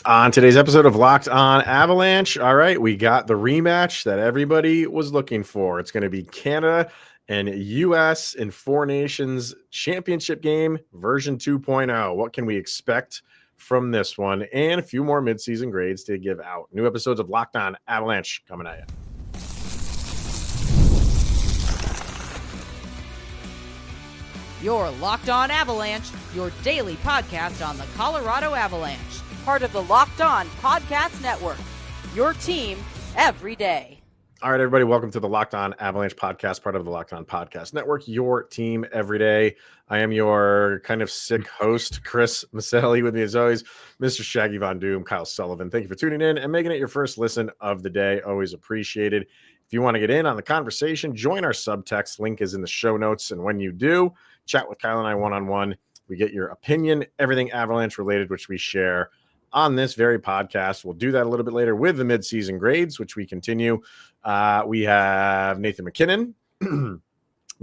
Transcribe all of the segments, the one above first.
On today's episode of Locked On Avalanche, all right, we got the rematch that everybody was looking for. It's going to be Canada and U.S. in Four Nations Championship game version 2.0. What can we expect from this one? And a few more midseason grades to give out. New episodes of Locked On Avalanche coming at you. You're Locked On Avalanche, your daily podcast on the Colorado Avalanche. Part of the Locked On Podcast Network, your team every day. All right, everybody, welcome to the Locked On Avalanche podcast, part of the Locked On Podcast Network, your team every day. I am your kind of sick host, Chris Maselli. With me as always, Mr. Shaggy Von Doom, Kyle Sullivan. Thank you for tuning in and making it your first listen of the day. Always appreciated. If you want to get in on the conversation, join our subtext. Link is in the show notes. And when you do, chat with Kyle and I one-on-one. We get your opinion, everything Avalanche related, which we share on this very podcast. We'll do that a little bit later with the midseason grades, which we continue. We have Nathan MacKinnon.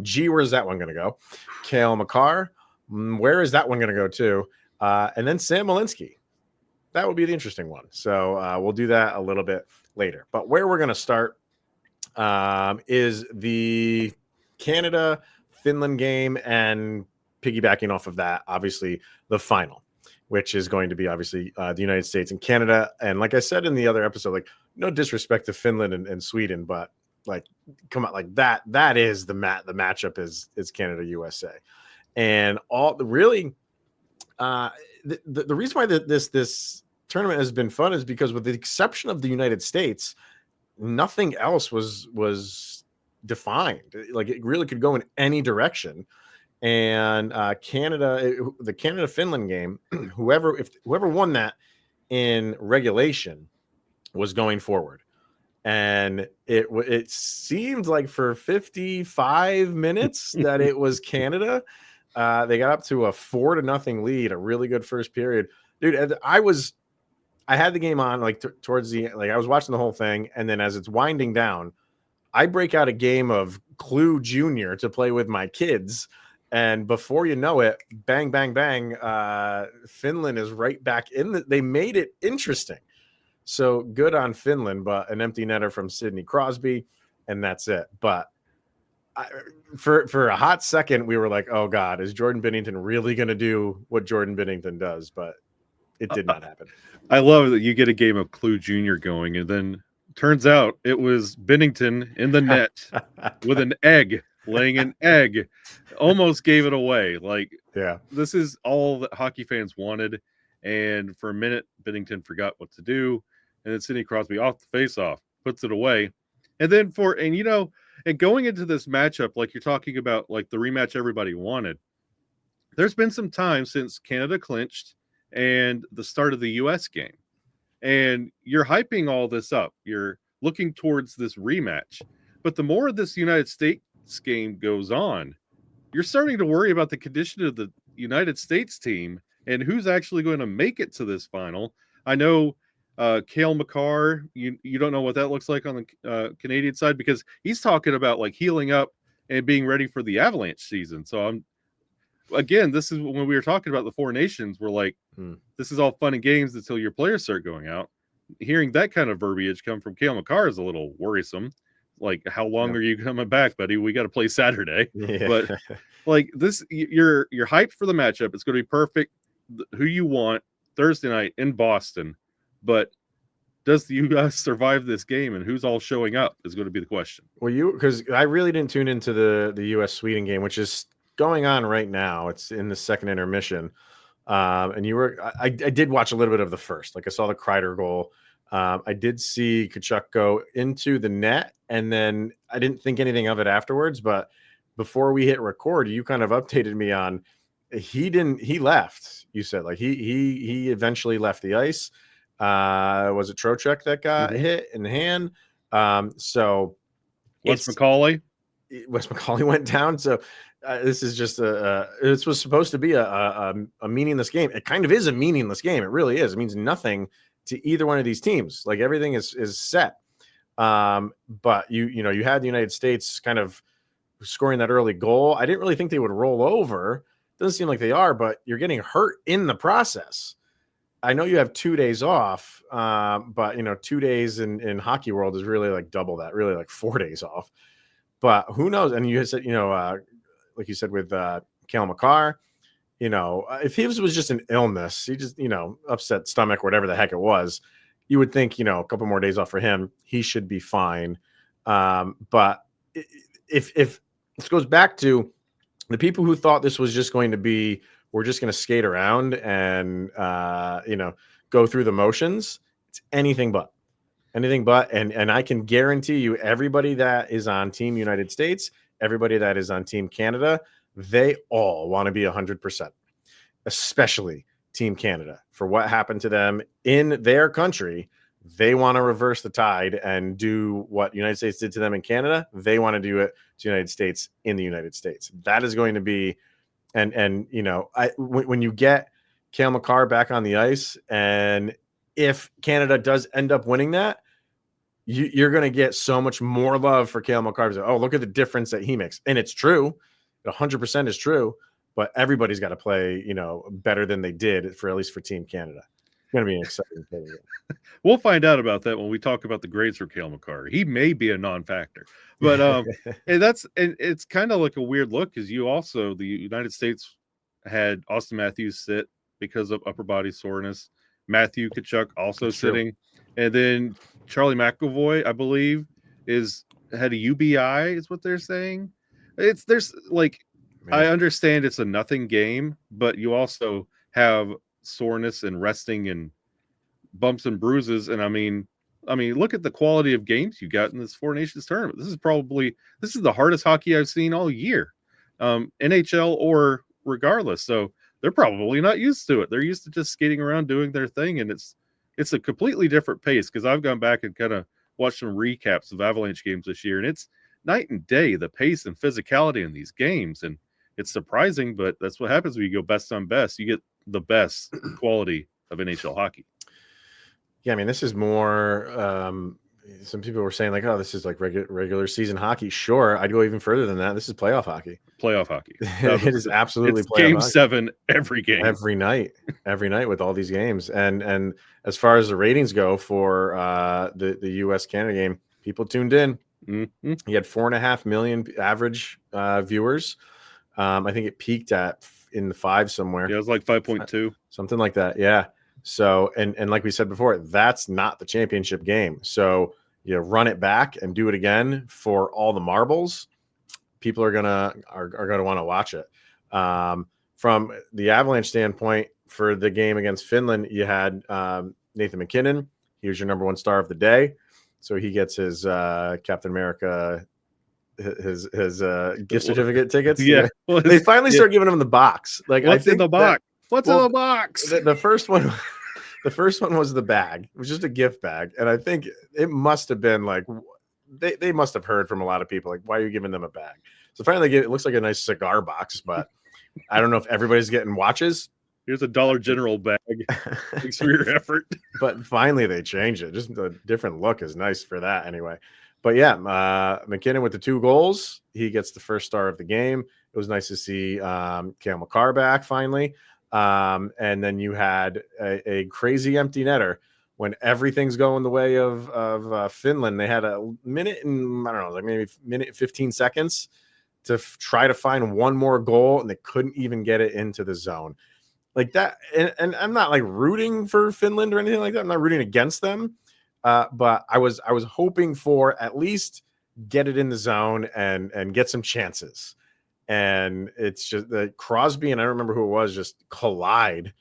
Gee, where's that one going to go? Cale, Makar. Where is that one going to go to? And then Sam Malinski. That would be the interesting one. So we'll do that a little bit later. But where we're going to start is the Canada-Finland game, and piggybacking off of that, obviously, the final, which is going to be obviously the United States and Canada. And like I said in the other episode, like, no disrespect to Finland and Sweden, but like, come on, like that is the matchup is Canada USA. And all the really the reason why this tournament has been fun is because, with the exception of the United States, nothing else was defined. Like, it really could go in any direction. And the Canada-Finland game, whoever won that in regulation was going forward. And it seemed like for 55 minutes that it was Canada. They got up to a 4-0 lead, a really good first period. Dude, I had the game on like towards the, like, I was watching the whole thing, and then as it's winding down, I break out a game of Clue Junior to play with my kids. And before you know it, bang, bang, bang, Finland is right back in. They made it interesting. So good on Finland, but an empty netter from Sidney Crosby, and that's it. But for a hot second, we were like, oh, God, is Jordan Binnington really going to do what Jordan Binnington does? But it did not happen. I love that you get a game of Clue Junior going, and then turns out it was Binnington in the net with an egg. Laying an egg, almost gave it away. Like, yeah, this is all that hockey fans wanted. And for a minute, Binnington forgot what to do, and then Sidney Crosby off the face-off puts it away. And then and going into this matchup, like you're talking about, like the rematch everybody wanted. There's been some time since Canada clinched and the start of the U.S. game, and you're hyping all this up. You're looking towards this rematch, but the more of this United States game goes on, you're starting to worry about the condition of the United States team and who's actually going to make it to this final. I know Cale, Makar, you don't know what that looks like on the Canadian side, because he's talking about like healing up and being ready for the Avalanche season. So this is when we were talking about the Four Nations, we're like, this is all fun and games until your players start going out. Hearing that kind of verbiage come from Cale Makar is a little worrisome. Like, how long are you coming back, buddy? We got to play Saturday. Yeah. But like this, you're hyped for the matchup. It's going to be perfect. Who you want Thursday night in Boston. But does the U.S. survive this game, and who's all showing up is going to be the question. Well, because I really didn't tune into the U.S. Sweden game, which is going on right now. It's in the second intermission. And I did watch a little bit of the first. Like, I saw the Kreider goal. I did see Tkachuk go into the net, and then I didn't think anything of it afterwards. But before we hit record, you kind of updated me on he left. You said, like, he eventually left the ice. Was it Trocheck that got hit in the hand? So Wes McCauley went down. So this is just this was supposed to be a meaningless game. It kind of is a meaningless game. It really is. It means nothing to either one of these teams. Like, everything is set. But you had the United States kind of scoring that early goal. I didn't really think they would roll over. Doesn't seem like they are, but you're getting hurt in the process. I know you have 2 days off, but 2 days in hockey world is really like double that, really like 4 days off. But who knows? And you said, like you said with Cale Makar, if he was just an illness, he just, upset stomach, whatever the heck it was, you would think, a couple more days off for him, he should be fine. But if this goes back to the people who thought this was just going to be, we're just going to skate around and, go through the motions, it's anything but. And I can guarantee you, everybody that is on Team United States, everybody that is on Team Canada, they all want to be 100%, especially Team Canada. For what happened to them in their country, they want to reverse the tide and do what the United States did to them in Canada. They want to do it to the United States in the United States. That is going to be, when you get Cale Makar back on the ice, and if Canada does end up winning that, you're going to get so much more love for Cale Makar. Oh, look at the difference that he makes. And it's true. 100% is true. But everybody's got to play, better than they did, for at least for Team Canada. It's going to be an exciting thing. We'll find out about that when we talk about the grades for Cale Makar. He may be a non-factor. But and it's kind of like a weird look, because the United States had Austin Matthews sit because of upper body soreness. Matthew Tkachuk also sitting. And then Charlie McAvoy, I believe, had a UBI, is what they're saying. I understand it's a nothing game, but you also have soreness and resting and bumps and bruises. And I mean, look at the quality of games you got in this Four Nations tournament. This is the hardest hockey I've seen all year, NHL or regardless. So they're probably not used to it. They're used to just skating around doing their thing, and it's a completely different pace, because I've gone back and kind of watched some recaps of Avalanche games this year, and it's night and day, the pace and physicality in these games. And it's surprising, but that's what happens when you go best on best. You get the best quality of NHL hockey. Yeah, this is more. Some people were saying like, "Oh, this is like regular season hockey." Sure, I'd go even further than that. This is playoff hockey. Playoff hockey. It is absolutely it's game hockey. 7 every game, every night with all these games. And as far as the ratings go for the U.S. Canada game, people tuned in. Mm-hmm. He had 4.5 million average viewers. I think it peaked in the 5 somewhere. Yeah, it was like 5.2, something like that. Yeah. So, and like we said before, that's not the championship game. So you run it back and do it again for all the marbles. People are gonna want to watch it. From the Avalanche standpoint, for the game against Finland, you had Nathan MacKinnon. He was your number 1 star of the day, so he gets his Captain America, his gift certificate tickets. Yeah, they finally start giving him the box. Like, what's in the box? What's in the box? The first one. The first one was the bag. It was just a gift bag. And I think it must have been like, they must have heard from a lot of people, like, why are you giving them a bag? So finally, it looks like a nice cigar box, but I don't know if everybody's getting watches. Here's a Dollar General bag. Thanks for your effort. But finally, they changed it. Just a different look is nice for that anyway. But yeah, MacKinnon with the 2 goals. He gets the first star of the game. It was nice to see Cale Makar back finally. And then you had a crazy empty netter when everything's going the way of Finland. They had a minute and, I don't know, like maybe minute 15 seconds to try to find one more goal, and they couldn't even get it into the zone like that. And I'm not like rooting for Finland or anything like that. I'm not rooting against them. But I was hoping for at least get it in the zone and get some chances. And it's just that Crosby, and I don't remember who it was, just collide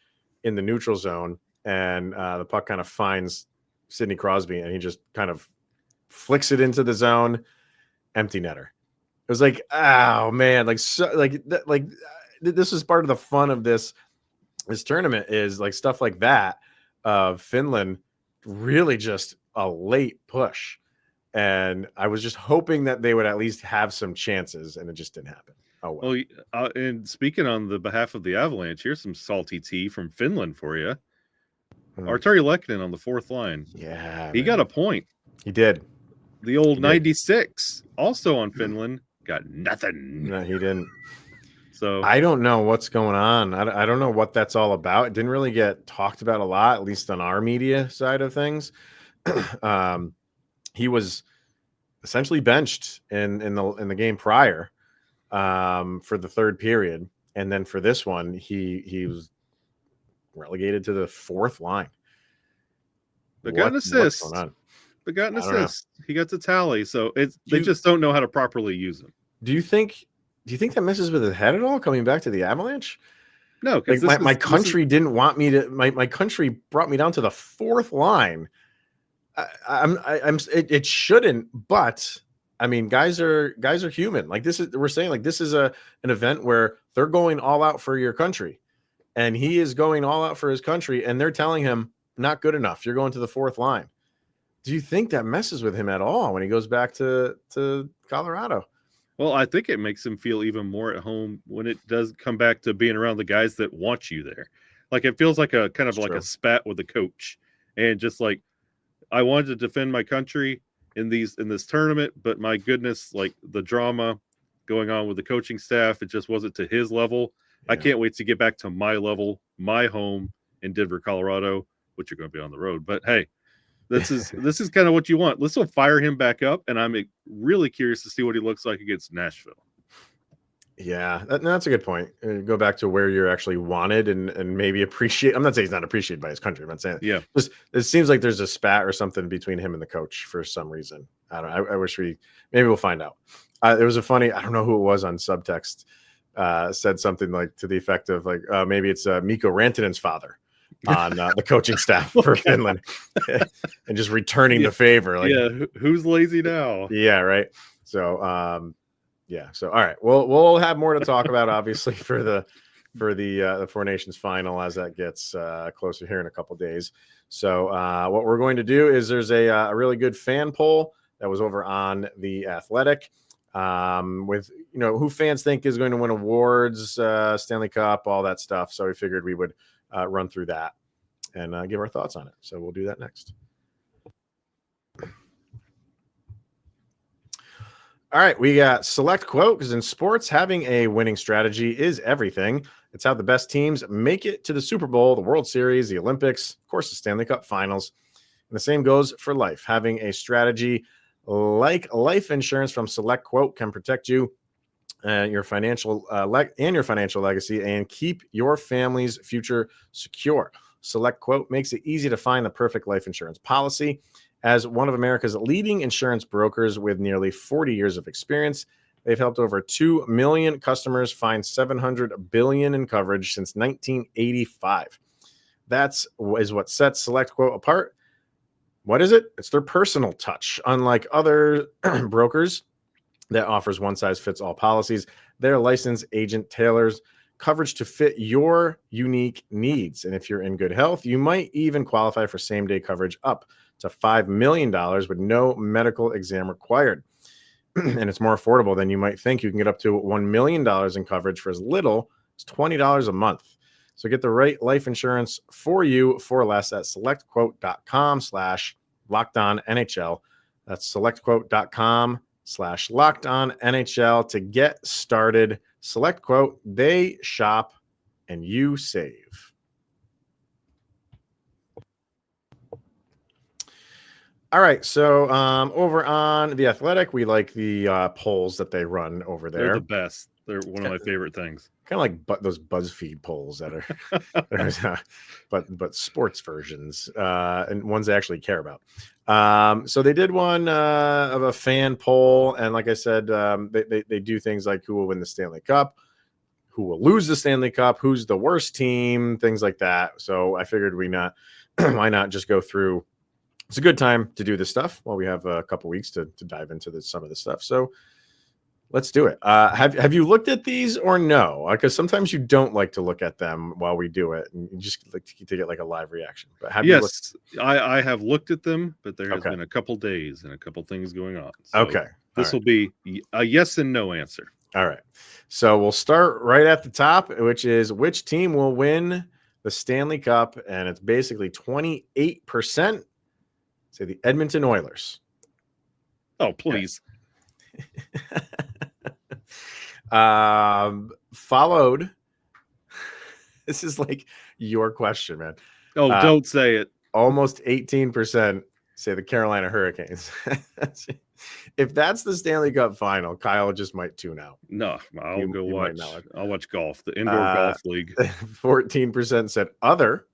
in the neutral zone, and the puck kind of finds Sidney Crosby, and he just kind of flicks it into the zone, empty netter. It was like, oh man, this is part of the fun of this tournament, is like stuff like that of Finland really just a late push, and I was just hoping that they would at least have some chances, and it just didn't happen. Oh, well. And speaking on the behalf of the Avalanche, here's some salty tea from Finland for you. Arturi Lehkonen on the 4th line. Yeah, he got a point. He did. The old 96, also on Finland, got nothing. No, he didn't. So I don't know what's going on. I don't know what that's all about. It didn't really get talked about a lot, at least on our media side of things. He was essentially benched in the game prior for the third period, and then for this one, he was relegated to the fourth line. but got an What's assist. going on? But got an I don't know. assist. He got to tally. So they just don't know how to properly use him. Do you think that messes with his head at all coming back to the Avalanche? No, because Like my country didn't want me to. My country brought me down to the fourth line. It shouldn't, but I mean, guys are human. Like we're saying, like this is an event where they're going all out for your country, and he is going all out for his country, and they're telling him not good enough. You're going to the fourth line. Do you think that messes with him at all when he goes back to Colorado? Well, I think it makes him feel even more at home when it does come back to being around the guys that want you there. Like it feels like a kind of like a spat with the coach, and just like I wanted to defend my country in this tournament, but my goodness, like the drama going on with the coaching staff, it just wasn't to his level. Yeah. I can't wait to get back to my level, my home in Denver, Colorado, which you're going to be on the road. But hey, this is kind of what you want. This will fire him back up, and I'm really curious to see what he looks like against Nashville. Yeah, that's a good point. Go back to where you're actually wanted and maybe appreciate. I'm not saying he's not appreciated by his country. I'm not saying. Yeah. Just, it seems like there's a spat or something between him and the coach for some reason. I don't know. I wish maybe we'll find out. There was a funny, I don't know who it was on subtext, said something like to the effect of like, maybe it's Mikko Rantanen's father on the coaching staff for Finland and just returning the favor. Like, who's lazy now? Yeah, right. So, yeah. So, all right. We'll have more to talk about, obviously, for the Four Nations final as that gets closer here in a couple days. So, what we're going to do is there's a really good fan poll that was over on The Athletic with who fans think is going to win awards, Stanley Cup, all that stuff. So we figured we would run through that and give our thoughts on it. So we'll do that next. All right, we got SelectQuote, because in sports, having a winning strategy is everything. It's how the best teams make it to the Super Bowl, the World Series, the Olympics, of course, the Stanley Cup finals. And the same goes for life. Having a strategy like life insurance from SelectQuote can protect you and your financial legacy and keep your family's future secure. SelectQuote makes it easy to find the perfect life insurance policy. As one of America's leading insurance brokers with nearly 40 years of experience, they've helped over 2 million customers find $700 billion in coverage since 1985. That is what sets SelectQuote apart. What is it? It's their personal touch. Unlike other brokers that offers one-size-fits-all policies, their licensed agent tailors coverage to fit your unique needs. And if you're in good health, you might even qualify for same-day coverage up to $5 million with no medical exam required. And it's more affordable than you might think. You can get up to $1 million in coverage for as little as $20 a month. So get the right life insurance for you for less at selectquote.com/LockedOnNHL. That's selectquote.com/LockedOnNHL to get started. SelectQuote, they shop and you save. All right, so over on The Athletic, we like the polls that they run over there. They're the best. They're one of my favorite things. Kind of like those BuzzFeed polls that are, but sports versions and ones they actually care about. So they did one of a fan poll, and like I said, they do things like who will win the Stanley Cup, who will lose the Stanley Cup, who's the worst team, things like that. So I figured why not just go through. It's a good time to do this stuff while we have a couple weeks to dive into some of this stuff. So let's do it. Have you looked at these or no? Because sometimes you don't like to look at them while we do it, and you just like to get like a live reaction. But have you looked? I have looked at them, but there has been a couple days and a couple things going on. So okay, this will be a yes and no answer. All right, so we'll start right at the top, which is which team will win the Stanley Cup, and it's basically 28%. Say the Edmonton Oilers. Oh, please. followed. This is like your question, man. Oh, don't say it. Almost 18% say the Carolina Hurricanes. If that's the Stanley Cup final, Kyle just might tune out. No, I'll go watch. I'll watch golf, the indoor golf league. 14% said other.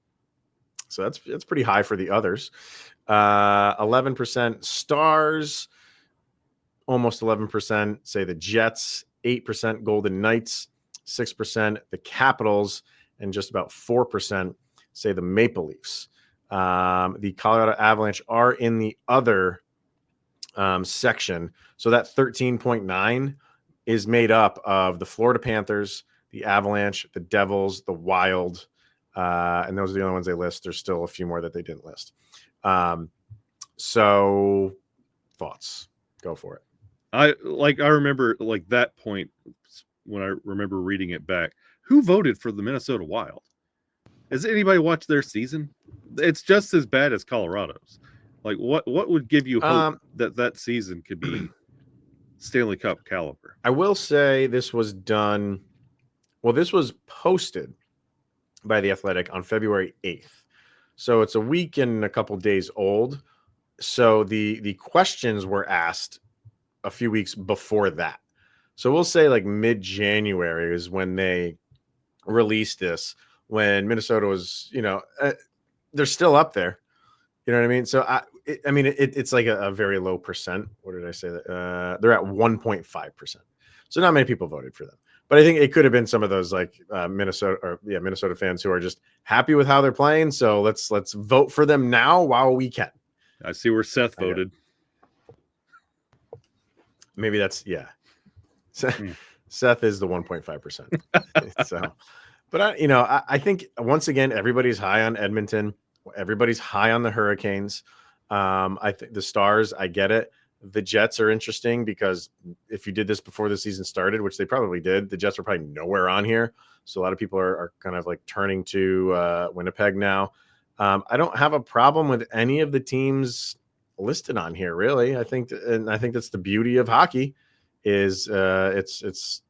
So that's pretty high for the others. 11% Stars. Almost 11% say the Jets. 8% Golden Knights. 6% the Capitals. And just about 4% say the Maple Leafs. The Colorado Avalanche are in the other section. So that 13.9 is made up of the Florida Panthers, the Avalanche, the Devils, the Wild, and those are the only ones they list. There's still a few more that they didn't list. So thoughts, go for it. I remember like that point when I remember reading it back. Who voted for the Minnesota Wild? Has anybody watched their season? It's just as bad as Colorado's. Like, what would give you hope that season could be Stanley Cup caliber? I will say this was done. Well, this was posted by The Athletic on February 8th. So it's a week and a couple days old. So the questions were asked a few weeks before that. So we'll say like mid-January is when they released this, when Minnesota was, they're still up there. You know what I mean? So it's like a very low percent. What did I say? They're at 1.5%. So not many people voted for them. But I think it could have been some of those like Minnesota fans who are just happy with how they're playing. So let's vote for them now while we can. I see where Seth voted. Maybe that's Seth is the 1.5%. So, but I think once again everybody's high on Edmonton. Everybody's high on the Hurricanes. I think the Stars, I get it. The Jets are interesting because if you did this before the season started, which they probably did, the Jets are probably nowhere on here. So a lot of people are kind of like turning to Winnipeg now. I don't have a problem with any of the teams listed on here, really. I think that's the beauty of hockey is it's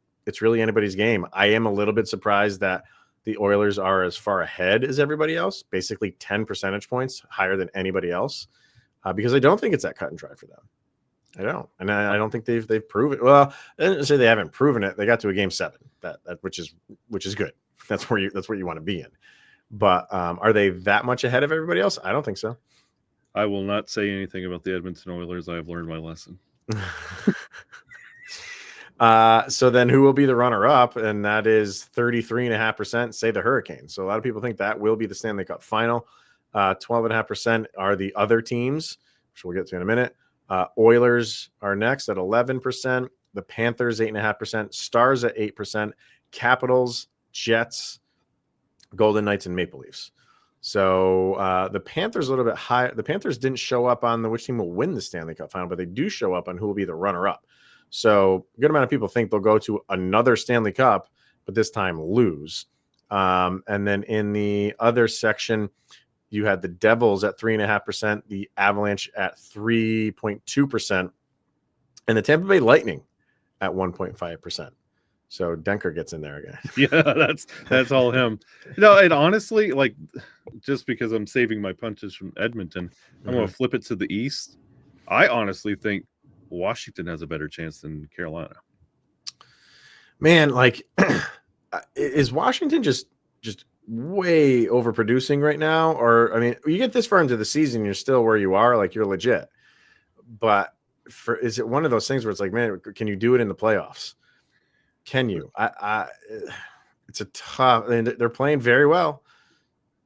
really anybody's game. I am a little bit surprised that the Oilers are as far ahead as everybody else, basically 10 percentage points higher than anybody else, because I don't think it's that cut and dry for them. I don't, and I don't think they've proven. Well, I didn't say they haven't proven it. They got to a game 7, that which is good. That's where you want to be in. But are they that much ahead of everybody else? I don't think so. I will not say anything about the Edmonton Oilers. I have learned my lesson. So then who will be the runner-up? And that is 33.5% say the Hurricanes. So a lot of people think that will be the Stanley Cup final. 12.5% are the other teams, which we'll get to in a minute. Oilers are next at 11%. The Panthers, 8.5%. Stars at 8%. Capitals, Jets, Golden Knights, and Maple Leafs. So the Panthers a little bit high. The Panthers didn't show up on which team will win the Stanley Cup final, but they do show up on who will be the runner-up. So a good amount of people think they'll go to another Stanley Cup, but this time lose. And then in the other section, you had the Devils at 3.5%, the Avalanche at 3.2%, and the Tampa Bay Lightning at 1.5%. So Denker gets in there again. Yeah, that's all him. No, and honestly, like just because I'm saving my punches from Edmonton, I'm going to flip it to the East. I honestly think Washington has a better chance than Carolina. Man, like, is Washington just way overproducing right now? Or, I mean, you get this far into the season, you're still where you are, like you're legit. But is it one of those things where it's like, man, can you do it in the playoffs? Can you? It's a tough, and they're playing very well,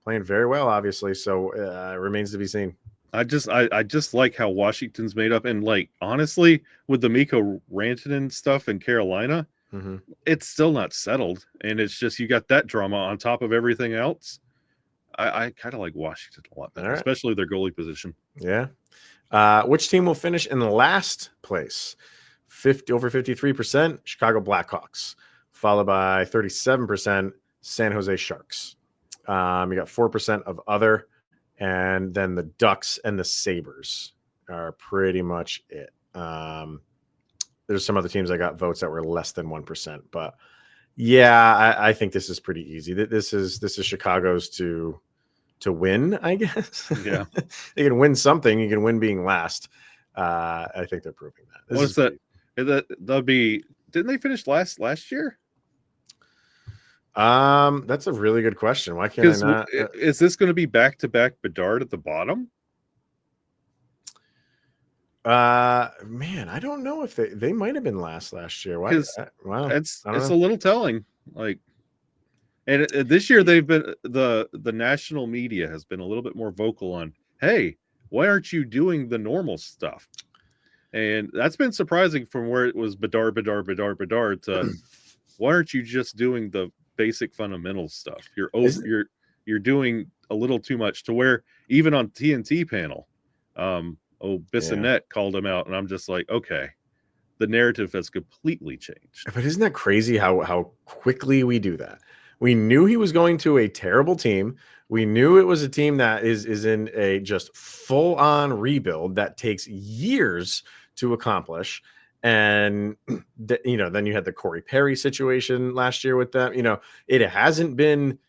obviously. So it remains to be seen. I just like how Washington's made up, and like honestly, with the Mikko Rantanen stuff in Carolina, it's still not settled, and it's just you got that drama on top of everything else. I kind of like Washington a lot better, especially their goalie position. Yeah. Which team will finish in the last place? Over 53%, Chicago Blackhawks, followed by 37%, San Jose Sharks. You got 4% of other, and then the Ducks and the Sabres are pretty much it. There's some other teams that got votes that were less than 1%, but Yeah, I think this is pretty easy. This is Chicago's to win, I guess. Yeah. They can win something. You can win being last. I think they're proving that. This What's that? That'll be. Didn't they finish last year? That's a really good question. Why can't I not? Is this going to be back-to-back Bedard at the bottom? Man, I don't know if they might have been last year. Why? Wow, it's a little telling. Like, and this year they've been the national media has been a little bit more vocal on, hey, why aren't you doing the normal stuff? And that's been surprising from where it was Bedard to why aren't you just doing the basic fundamental stuff? You're doing a little too much to where even on TNT panel, Bissonnette called him out, and I'm just like, okay, the narrative has completely changed. But isn't that crazy how quickly we do that? We knew he was going to a terrible team. We knew it was a team that is in a just full on rebuild that takes years to accomplish. And then you had the Corey Perry situation last year with them. It hasn't been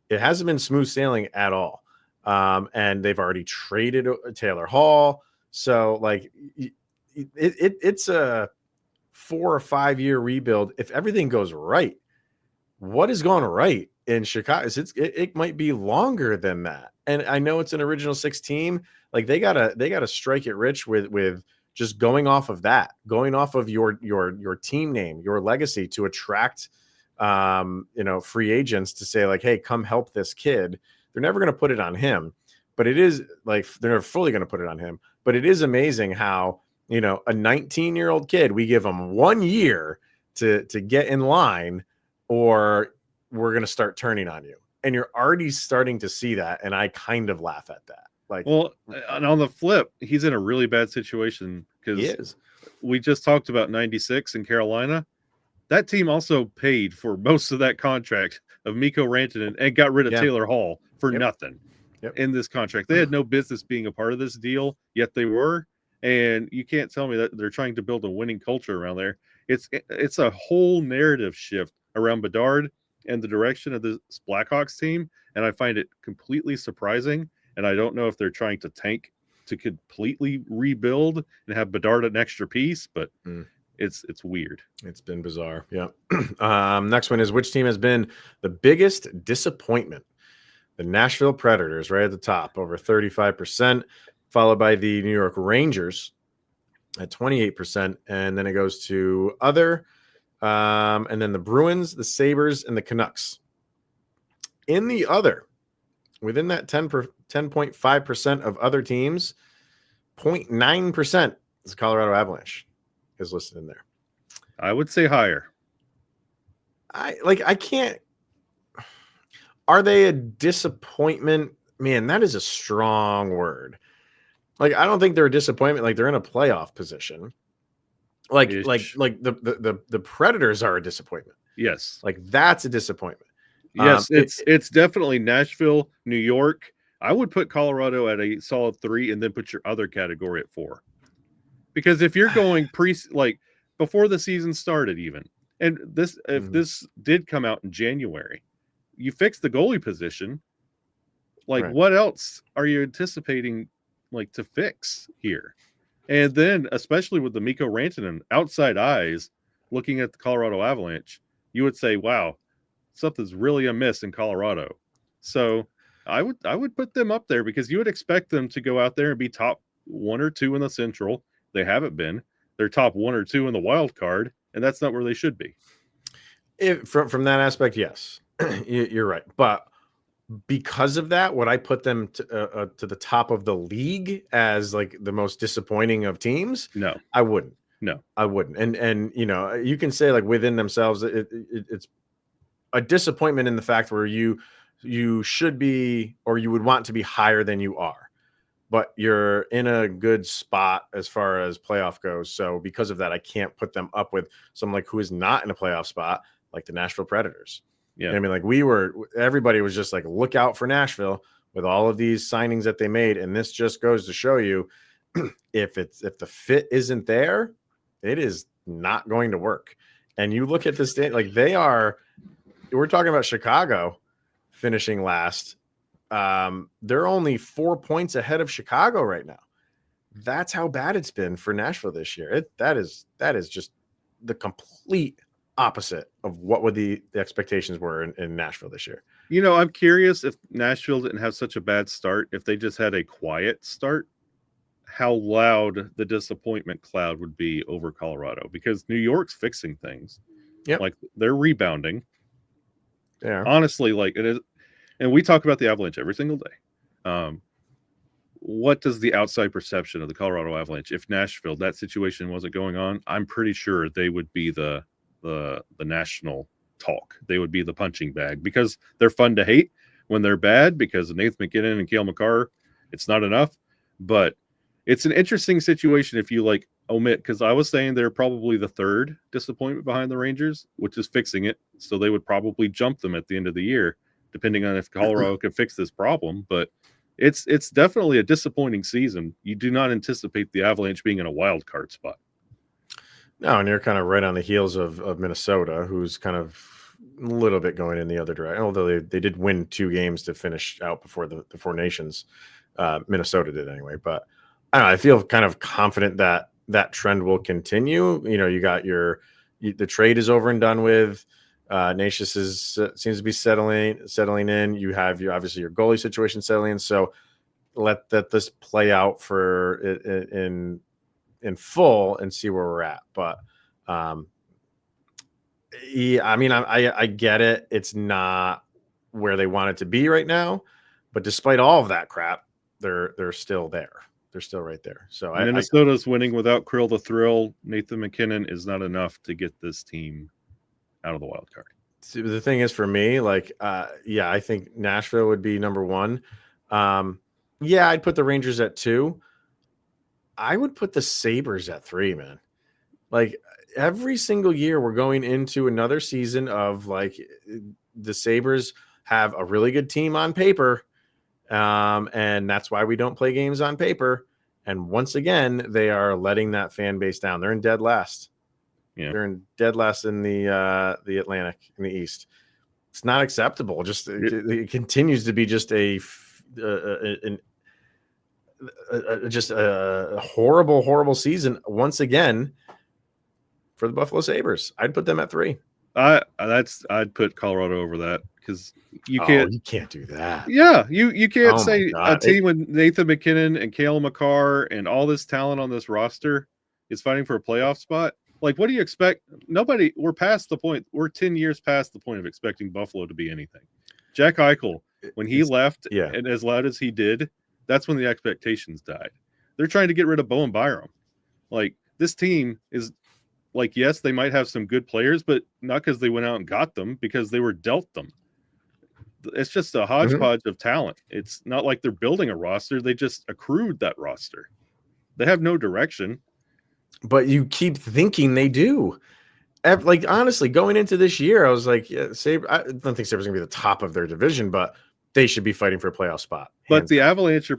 smooth sailing at all. And they've already traded Taylor Hall. So like it's a 4 or 5 year rebuild. If everything goes right, what is going right in Chicago? It might be longer than that. And I know it's an original 6 team. Like they gotta strike it rich with just going off of that, going off of your team name, your legacy to attract free agents to say like, hey, come help this kid. They're never going to put it on him, but it is like they're never fully going to put it on him. But it is amazing how a 19-year-old kid, we give him 1 year to get in line, or we're going to start turning on you. And you're already starting to see that, and I kind of laugh at that. Like, well, and on the flip, he's in a really bad situation because we just talked about 96 in Carolina. That team also paid for most of that contract of Mikko Rantanen and got rid of Taylor Hall for nothing in this contract. They had no business being a part of this deal, yet they were. And you can't tell me that they're trying to build a winning culture around there. It's a whole narrative shift around Bedard and the direction of this Blackhawks team, and I find it completely surprising. And I don't know if they're trying to tank to completely rebuild and have Bedard an extra piece, but it's weird. It's been bizarre. Yeah. Next one is, which team has been the biggest disappointment? The Nashville Predators, right at the top, over 35%, followed by the New York Rangers at 28%. And then it goes to other, and then the Bruins, the Sabres, and the Canucks. In the other, within that 10.5% of other teams, 0.9% is Colorado Avalanche is listed in there. I would say higher. I can't. Are they a disappointment? Man, that is a strong word. Like, I don't think they're a disappointment. Like, they're in a playoff position. Like the Predators are a disappointment. Yes. Like, that's a disappointment. Yes, it's definitely Nashville, New York. I would put Colorado at a solid 3 and then put your other category at 4. Because if you're going before the season started even, and this this did come out in January, you fix the goalie position. Like, what else are you anticipating to fix here? And then, especially with the Mikko Rantanen outside eyes looking at the Colorado Avalanche, you would say, wow, something's really amiss in Colorado. So I would put them up there because you would expect them to go out there and be top 1 or 2 in the Central. They haven't been. They're top 1 or 2 in the wild card, and that's not where they should be. From that aspect, yes, you're right. But because of that, would I put them to the top of the league as like the most disappointing of teams? No, I wouldn't. No, I wouldn't. And you can say like within themselves, it's a disappointment in the fact where you should be, or you would want to be higher than you are, but you're in a good spot as far as playoff goes. So because of that, I can't put them up with someone like who is not in a playoff spot, like the Nashville Predators. Yeah. I mean, like everybody was just like, look out for Nashville with all of these signings that they made. And this just goes to show you if the fit isn't there, it is not going to work. And you look at this, like they are we're talking about Chicago finishing last. They're only 4 points ahead of Chicago right now. That's how bad it's been for Nashville this year. That is just the complete opposite of what the expectations were in Nashville this year. I'm curious if Nashville didn't have such a bad start, if they just had a quiet start, how loud the disappointment cloud would be over Colorado, because New York's fixing things. Yep. Like they're rebounding. Yeah. Honestly, like it is. And we talk about the Avalanche every single day. What does the outside perception of the Colorado Avalanche, if Nashville, that situation wasn't going on, I'm pretty sure they would be the national talk. They would be the punching bag, because they're fun to hate when they're bad, because of Nathan MacKinnon and Cale Makar, it's not enough. But it's an interesting situation if you like omit, because I was saying they're probably the third disappointment behind the Rangers, which is fixing it. So they would probably jump them at the end of the year, depending on if Colorado can fix this problem. But it's definitely a disappointing season. You do not anticipate the Avalanche being in a wild card spot. No, and you're kind of right on the heels of Minnesota, who's kind of a little bit going in the other direction. Although they did win 2 games to finish out before the Four Nations. Minnesota did anyway. But I don't know, I feel kind of confident that trend will continue. You got the trade is over and done with. Natius seems to be settling in. You have obviously your goalie situation settling in. So let this play out for in full and see where we're at. But yeah, I mean, I get it. It's not where they want it to be right now, but despite all of that crap, they're still there. They're still right there. So Minnesota's winning without Krill the Thrill. Nathan MacKinnon is not enough to get this team out of the wild card. The thing is, for me, like, I think Nashville would be number 1. I'd put the Rangers at 2. I would put the Sabres at 3, man. Like, every single year we're going into another season of, like, the Sabres have a really good team on paper. And that's why we don't play games on paper. And once again, they are letting that fan base down. They're in dead last. Yeah. They're in dead last in the Atlantic, in the East. It's not acceptable. Just it continues to be just a horrible, horrible season once again for the Buffalo Sabres. I'd put them at 3. I'd put Colorado over that, because you can't do that. Yeah, you can't say a team with Nathan MacKinnon and Cale Makar and all this talent on this roster is fighting for a playoff spot. Like, what do you expect? We're past the point. We're 10 years past the point of expecting Buffalo to be anything. Jack Eichel, when he left, and as loud as he did, that's when the expectations died. They're trying to get rid of Bowen Byram. Like, this team is like, yes, they might have some good players, but not because they went out and got them, because they were dealt them. It's just a hodgepodge of talent. It's not like they're building a roster. They just accrued that roster. They have no direction. But you keep thinking they do. Like, honestly, going into this year, I was like, I don't think Sabres going to be the top of their division, but they should be fighting for a playoff spot. But the Avalanche are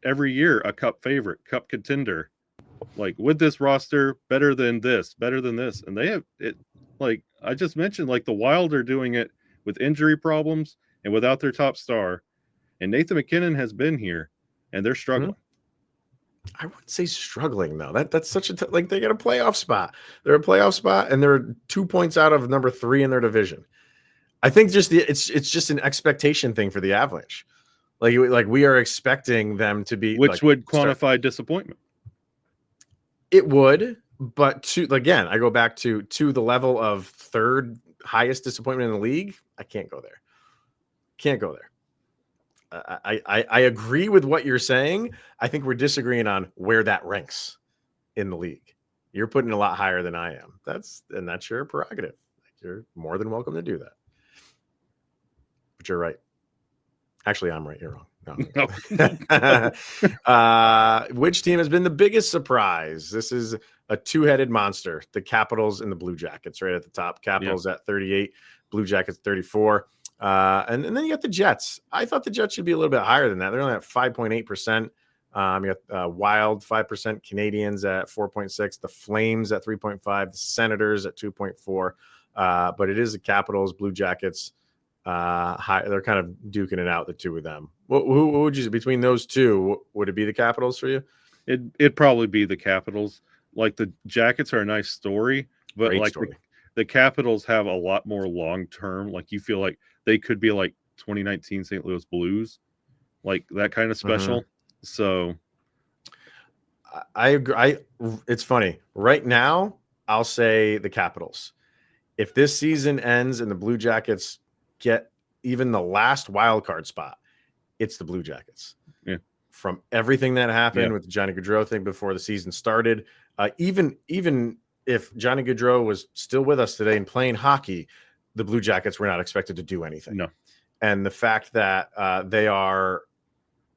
every year a cup favorite, cup contender. Like, with this roster, better than this. And they have it. Like I just mentioned, like the Wild are doing it with injury problems and without their top star. And Nathan MacKinnon has been here, and they're struggling. I wouldn't say struggling, though. That's such like they get a playoff spot. They're a playoff spot, and they're 2 points out of number 3 in their division. I think it's just an expectation thing for the Avalanche. Like we are expecting them to be, which would quantify disappointment. It would, but again, I go back to the level of third highest disappointment in the league. I can't go there. I agree with what you're saying. I think we're disagreeing on where that ranks in the league. You're putting it a lot higher than I am. That's your prerogative. You're more than welcome to do that. But you're right. Actually, I'm right. You're wrong. No. Which team has been the biggest surprise? This is a two-headed monster. The Capitals and the Blue Jackets right at the top. Capitals at 38, Blue Jackets 34. And then you got the Jets. I thought the Jets should be a little bit higher than that. They're only at 5.8%. You got Wild 5%, Canadians at 4.6%, the Flames at 3.5%, the Senators at 2.4%. But it is the Capitals, Blue Jackets. They're kind of duking it out, the two of them. Who would you, between those two, would it be the Capitals for you? It'd probably be the Capitals. Like the Jackets are a nice story, but Great like story. the Capitals have a lot more long term. Like you feel like they could be like 2019 St. Louis Blues, like that kind of special. So I agree. It's funny. Right now, I'll say the Capitals. If this season ends and the Blue Jackets get even the last wild card spot, it's the Blue Jackets. Yeah. From everything that happened with the Johnny Gaudreau thing before the season started, even if Johnny Gaudreau was still with us today and playing hockey, the Blue Jackets were not expected to do anything. No. And the fact that they are,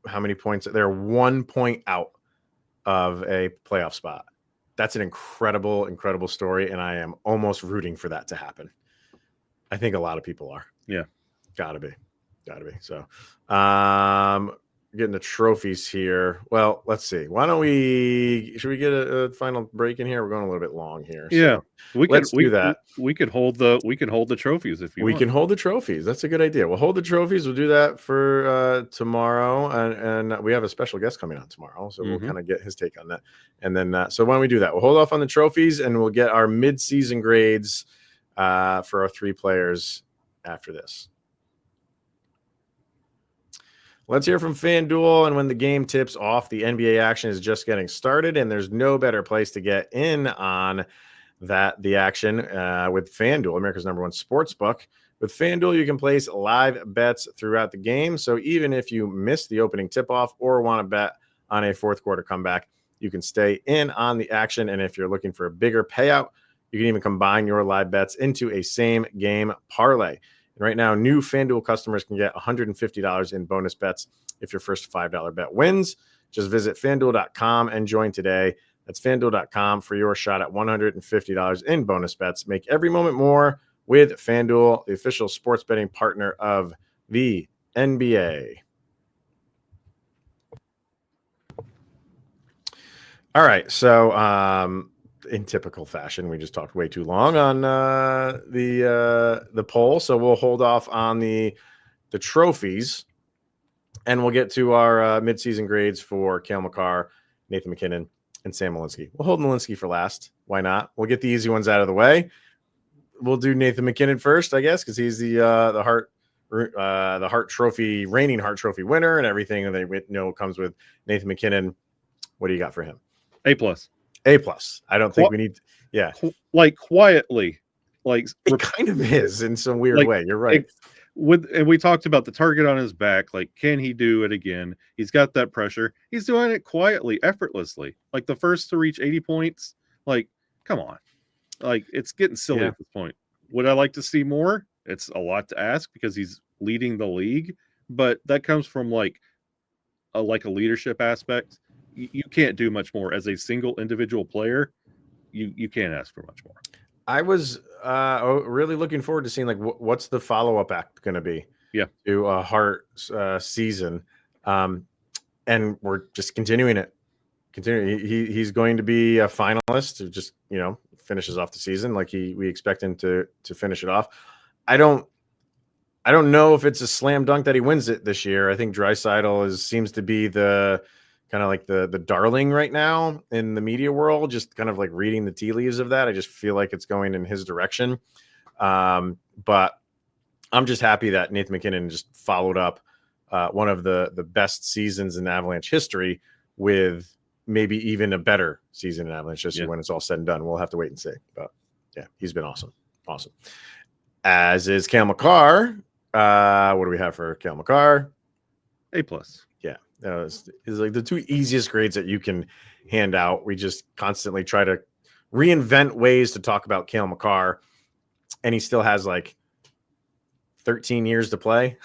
how many points? They're 1 point out of a playoff spot. That's an incredible, incredible story. And I am almost rooting for that to happen. I think a lot of people are. Yeah. Gotta be. So, getting the trophies here. Well, let's see. Should we get a final break in here? We're going a little bit long here. Yeah. So let's do that. We could hold the trophies if you want. We can hold the trophies. That's a good idea. We'll hold the trophies. We'll do that for tomorrow. And we have a special guest coming on tomorrow. So we'll kind of get his take on that. And then, so why don't we do that? We'll hold off on the trophies and we'll get our mid-season grades for our 3 players after this. Let's hear from FanDuel. And when the game tips off, the NBA action is just getting started, and there's no better place to get in on the action with FanDuel, America's #1 sports book. With FanDuel, you can place live bets throughout the game. So even if you miss the opening tip-off or want to bet on a fourth quarter comeback, you can stay in on the action. And if you're looking for a bigger payout, you can even combine your live bets into a same game parlay. And right now, new FanDuel customers can get $150 in bonus bets if your first $5 bet wins. Just visit FanDuel.com and join today. That's FanDuel.com for your shot at $150 in bonus bets. Make every moment more with FanDuel, the official sports betting partner of the NBA. All right, so in typical fashion, we just talked way too long on the poll, so we'll hold off on the trophies, and we'll get to our midseason grades for Cale Makar, Nathan MacKinnon, and Sam Malinski. We'll hold Malinski for last. Why not? We'll get the easy ones out of the way. We'll do Nathan MacKinnon first, I guess, because he's the Hart Trophy, reigning Hart Trophy winner, and everything that we know comes with Nathan MacKinnon. What do you got for him? A+. I don't think we need. Yeah, like quietly, like it kind of is in some weird way. You're right. And we talked about the target on his back. Like, can he do it again? He's got that pressure. He's doing it quietly, effortlessly. Like the first to reach 80 points. Like, come on. Like, it's getting silly at this point. Would I like to see more? It's a lot to ask because he's leading the league, but that comes from like a leadership aspect. You can't do much more as a single individual player. You can't ask for much more. I was really looking forward to seeing like what's the follow-up act going to be to a Hart season, and we're just continuing it. He's going to be a finalist who just finishes off the season like we expect him to finish it off. I don't know if it's a slam dunk that he wins it this year. I think Draisaitl seems to be the kind of like the darling right now in the media world, just kind of like reading the tea leaves of that. I just feel like it's going in his direction. But I'm just happy that Nathan MacKinnon just followed up one of the best seasons in Avalanche history with maybe even a better season in Avalanche history when it's all said and done. We'll have to wait and see. But yeah, he's been awesome. Awesome. As is Cale Makar. What do we have for Cale Makar? A+. Is like the 2 easiest grades that you can hand out. We just constantly try to reinvent ways to talk about Cale Makar, and he still has like 13 years to play.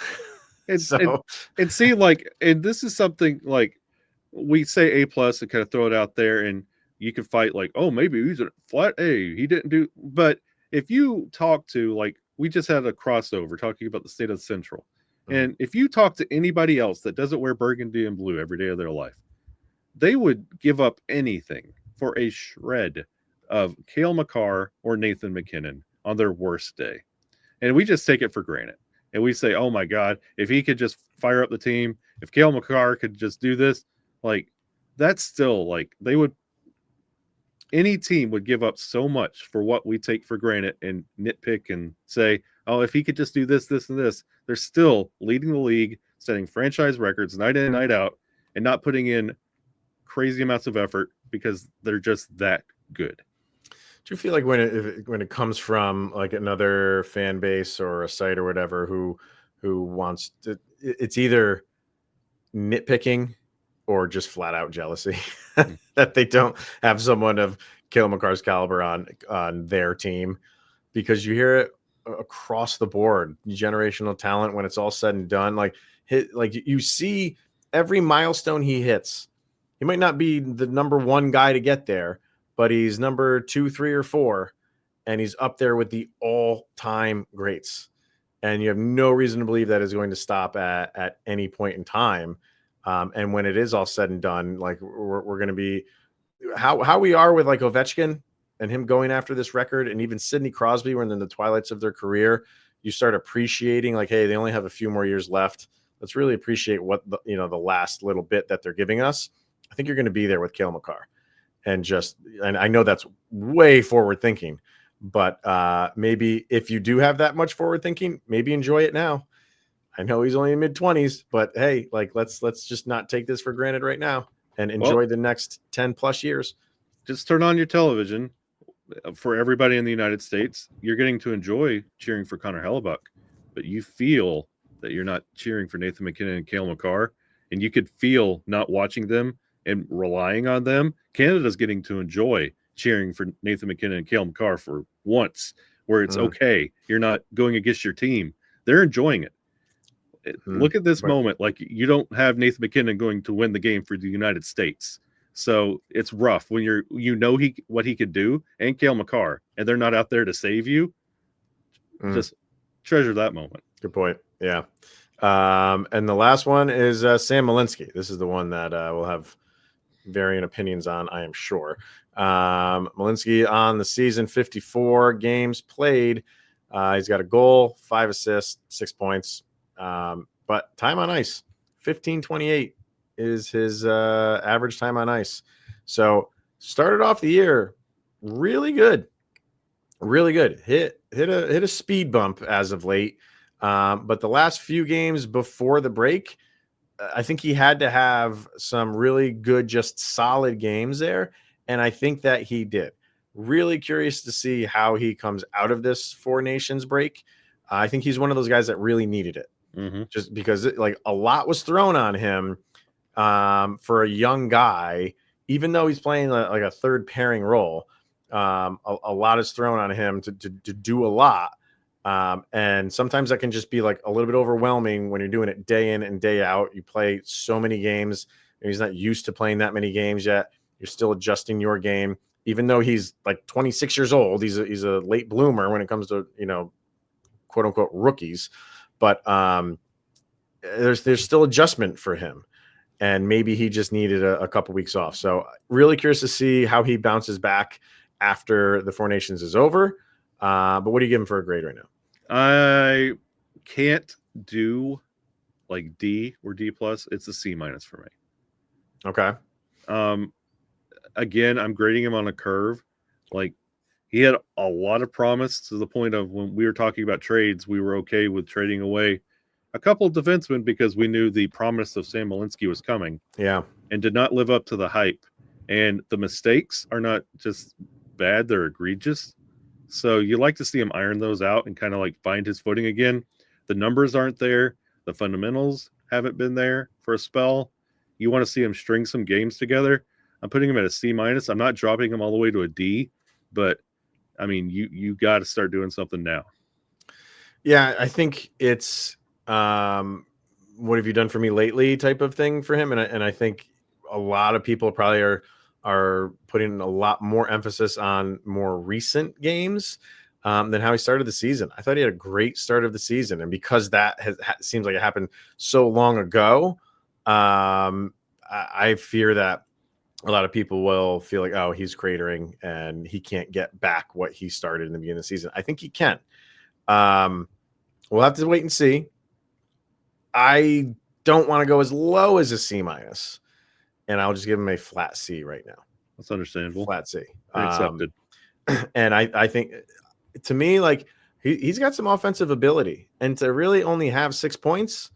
And see, like, and this is something like we say A+ and kind of throw it out there, and you can fight like, oh, maybe he's a flat A. He didn't do, but if you talk to, like, we just had a crossover talking about the state of the Central. And if you talk to anybody else that doesn't wear burgundy and blue every day of their life, they would give up anything for a shred of Cale Makar or Nathan MacKinnon on their worst day. And we just take it for granted. And we say, oh my God, if he could just fire up the team, if Cale Makar could just do this, like that's still like any team would give up so much for what we take for granted and nitpick and say, oh, if he could just do this, this, and this, they're still leading the league, setting franchise records night in and night out, and not putting in crazy amounts of effort because they're just that good. Do you feel like when it comes from like another fan base or a site or whatever who wants to, it's either nitpicking or just flat out jealousy that they don't have someone of Cale Makar's caliber on their team, because you hear it across the board, generational talent when it's all said and done. Like you see every milestone he hits. He might not be the number one guy to get there, but he's number 2, 3, or 4, and he's up there with the all-time greats. And you have no reason to believe that is going to stop at any point in time. And when it is all said and done, like we're going to be how we are with like Ovechkin and him going after this record, and even Sidney Crosby when they're in the twilights of their career, you start appreciating like, hey, they only have a few more years left. Let's really appreciate what the last little bit that they're giving us. I think you're going to be there with Cale Makar. And I know that's way forward thinking, but maybe if you do have that much forward thinking, maybe enjoy it now. I know he's only in mid-20s, but hey, like let's just not take this for granted right now and enjoy the next 10 plus years. Just turn on your television for everybody in the United States. You're getting to enjoy cheering for Connor Hellebuck, but you feel that you're not cheering for Nathan MacKinnon and Cale Makar, and you could feel not watching them and relying on them. Canada's getting to enjoy cheering for Nathan MacKinnon and Cale Makar for once, where it's okay. You're not going against your team. They're enjoying it. Look at this moment. Like, you don't have Nathan MacKinnon going to win the game for the United States. So it's rough when what he could do, and Cale Makar, and they're not out there to save you. Just treasure that moment. Good point. Yeah. And the last one is Sam Malinski. This is the one that we'll have varying opinions on, I am sure. Malinski on the season, 54 games played. He's got a goal, 5 assists, 6 points. But time on ice, 15.28 is his average time on ice. So started off the year really good. Really good. Hit a speed bump as of late. But the last few games before the break, I think he had to have some really good, just solid games there. And I think that he did. Really curious to see how he comes out of this Four Nations break. I think he's one of those guys that really needed it. Just because a lot was thrown on him for a young guy, even though he's playing like a third pairing role. A lot is thrown on him to do a lot. And sometimes that can just be like a little bit overwhelming when you're doing it day in and day out. You play so many games, and he's not used to playing that many games yet. You're still adjusting your game, even though he's like 26 years old. He's a late bloomer when it comes to, quote unquote rookies, but there's still adjustment for him, and maybe he just needed a couple weeks off. So really curious to see how he bounces back after the Four Nations is over. But what do you give him for a grade right now? I can't do like D or D plus. It's a C minus for me. Okay. Again, I'm grading him on a curve. Like, he had a lot of promise to the point of when we were talking about trades, we were okay with trading away a couple of defensemen because we knew the promise of Sam Malinski was coming. Yeah. And did not live up to the hype. And the mistakes are not just bad, they're egregious. So you like to see him iron those out and kind of like find his footing again. The numbers aren't there. The fundamentals haven't been there for a spell. You want to see him string some games together. I'm putting him at a C minus. I'm not dropping him all the way to a D, but I mean, you got to start doing something now. Yeah, I think it's what have you done for me lately type of thing for him, and I think a lot of people probably are putting a lot more emphasis on more recent games than how he started the season. I thought he had a great start of the season, and because that seems like it happened so long ago, I fear that a lot of people will feel like, oh, he's cratering and he can't get back what he started in the beginning of the season. I think he can. We'll have to wait and see. I don't want to go as low as a C-, and I'll just give him a flat C right now. That's understandable. Flat C. Accepted. And I think, to me, like he's got some offensive ability, and to really only have 6 points,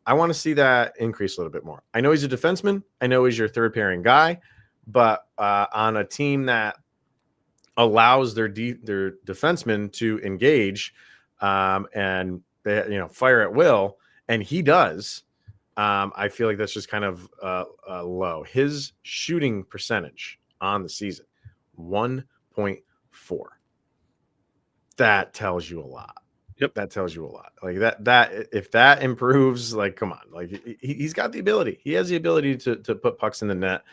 I want to see that increase a little bit more. I know he's a defenseman. I know he's your third pairing guy, but on a team that allows their defensemen to engage and they, fire at will, and he does. I feel like that's just kind of low. His shooting percentage on the season, 1.4. That tells you a lot. Yep. That tells you a lot. Like that if that improves, like, come on, like he's got the ability. He has the ability to put pucks in the net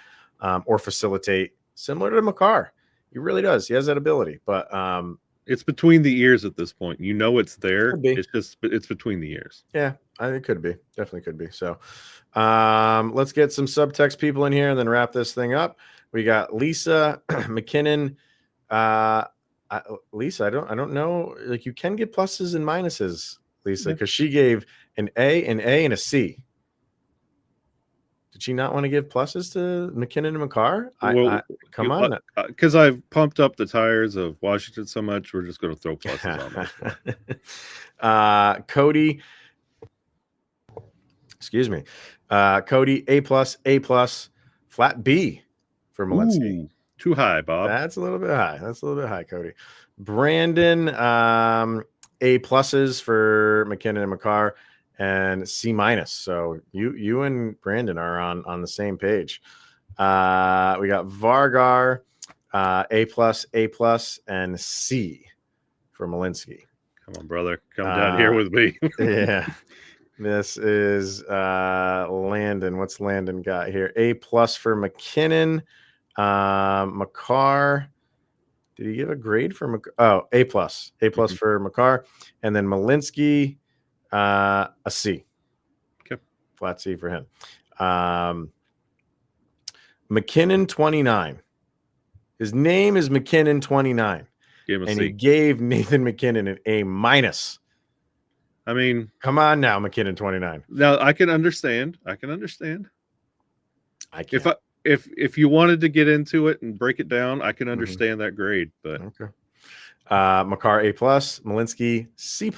or facilitate, similar to Makar. He really does. He has that ability, but it's between the ears at this point. It's there. It's between the ears. Yeah, I think it could be. Definitely could be. So let's get some subtext people in here and then wrap this thing up. We got Lisa McKinnon. Lisa, I don't know. Like, you can get pluses and minuses, Lisa, because she gave an A, and a C. Did she not want to give pluses to MacKinnon and Makar? Come on. Because I've pumped up the tires of Washington so much, we're just going to throw pluses on them. Cody. Excuse me. Cody, A+, flat B for Malinski. Too high, Bob. That's a little bit high. Cody. Brandon, A+ for MacKinnon and Makar, and C-. So you and Brandon are on the same page. We got Vargar, A+, and C for Malinski. Come on, brother. Come down here with me. Yeah. This is Landon. What's Landon got here? A+ for MacKinnon. Makar, did he give a grade for Makar? Oh, A+. A+ for Makar. And then Malinski, a C. Okay. Flat C for him. MacKinnon 29. His name is MacKinnon 29. He gave Nathan MacKinnon an A-. I mean, come on now, MacKinnon 29. Now I can understand. I can. If you wanted to get into it and break it down, I can understand that grade. But okay. Makar A+, Malinski C+.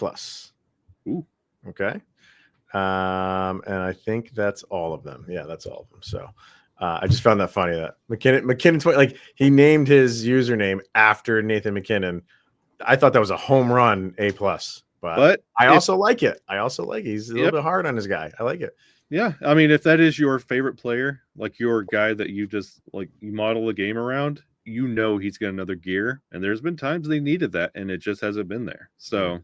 Ooh. Okay. And I think that's all of them. Yeah, that's all of them. So I just found that funny that MacKinnon 20, like, he named his username after Nathan MacKinnon. I thought that was a home run, A+. But I also like it. He's a little bit hard on his guy. I like it. Yeah, I mean, if that is your favorite player, like your guy that you just you model a game around, he's got another gear, and there's been times they needed that, and it just hasn't been there. So,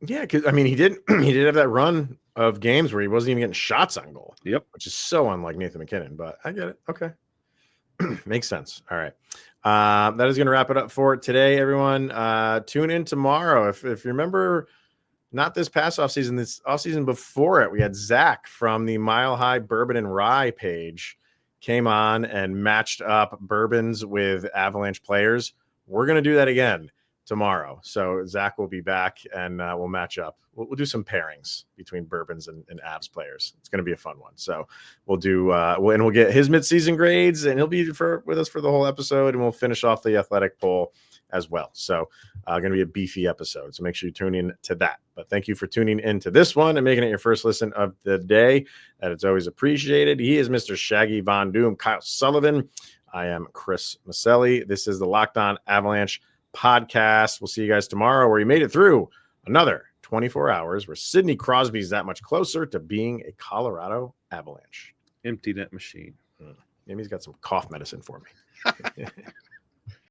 yeah, because I mean, he did have that run of games where he wasn't even getting shots on goal. Yep, which is so unlike Nathan MacKinnon, but I get it. Okay, makes sense. All right, that is going to wrap it up for today, everyone. Tune in tomorrow if you remember. Not this past offseason, this offseason before it, we had Zach from the Mile High Bourbon and Rye page came on and matched up bourbons with Avalanche players. We're going to do that again tomorrow. So Zach will be back and we'll match up. We'll do some pairings between bourbons and Avs players. It's going to be a fun one. So we'll do, we'll get his midseason grades, and he'll be with us for the whole episode, and we'll finish off the athletic poll as well. So going to be a beefy episode. So make sure you tune in to that. But thank you for tuning into this one and making it your first listen of the day. That it's always appreciated. He is Mr. Shaggy Von Doom, Kyle Sullivan. I am Chris Maselli. This is the Locked On Avalanche podcast. We'll see you guys tomorrow, where you made it through another 24 hours where Sidney Crosby's that much closer to being a Colorado Avalanche. Empty net machine. Maybe he's got some cough medicine for me.